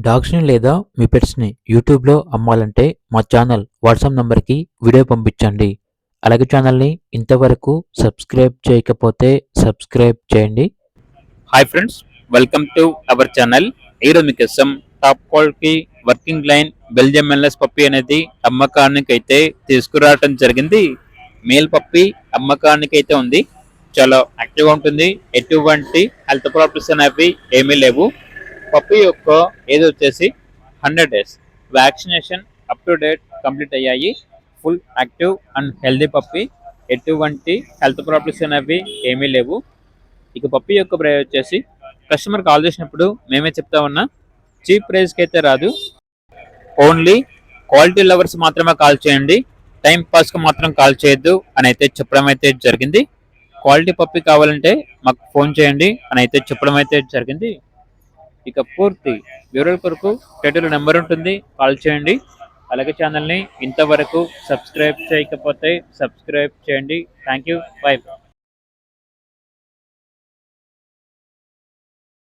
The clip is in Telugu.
డాగ్స్‌ని లేదా మీ పెట్స్‌ని యూట్యూబ్‌లో అమ్మాలంటే మా ఛానల్ వాట్సాప్ నంబర్‌కి వీడియో పంపించండి. అలాగే ఛానల్‌ని ఇంతవరకు సబ్స్క్రైబ్ చేయకపోతే సబ్స్క్రైబ్ చేయండి. Hi friends, welcome to our channel. ఈరోజు మీకోసం top quality working line Belgium LS puppy అనేది అమ్మకానికి అయితే తీసుకురావడం జరిగింది. మేల్ పప్పి అమ్మకానికి అయితే ఉంది. చాలా యాక్టివ్గా ఉంటుంది. ఎటువంటి హెల్త్ ప్రాబ్లమ్స్ అనేవి ఏమీ లేవు. పప్పి యొక్క ఏజ్ వచ్చేసి 100 days. Vaccination up to date complete అయ్యాయి. ఫుల్ యాక్టివ్ అండ్ హెల్దీ పప్పి. ఎటువంటి హెల్త్ ప్రాబ్లమ్స్ అనేవి ఏమీ లేవు. ఇక పప్పి యొక్క ప్రైస్ వచ్చేసి కస్టమర్ కాల్ చేసినప్పుడు మేమే చెప్తా ఉన్నా, చీప్ ప్రైస్కి అయితే రాదు. ఓన్లీ క్వాలిటీ లవర్స్ మాత్రమే కాల్ చేయండి, టైం పాస్కి మాత్రం కాల్ చేయొద్దు అని అయితే చెప్పడం అయితే జరిగింది. క్వాలిటీ పప్పి కావాలంటే మాకు ఫోన్ చేయండి అని అయితే చెప్పడం అయితే జరిగింది. ఇక పూర్తి వివరాల కొరకు టైటిల్ నెంబర్ ఉంటుంది, కాల్ చేయండి. అలాగే ఛానల్ని ఇంతవరకు సబ్స్క్రైబ్ చేయకపోతే సబ్స్క్రైబ్ చేయండి. Thank you. బై.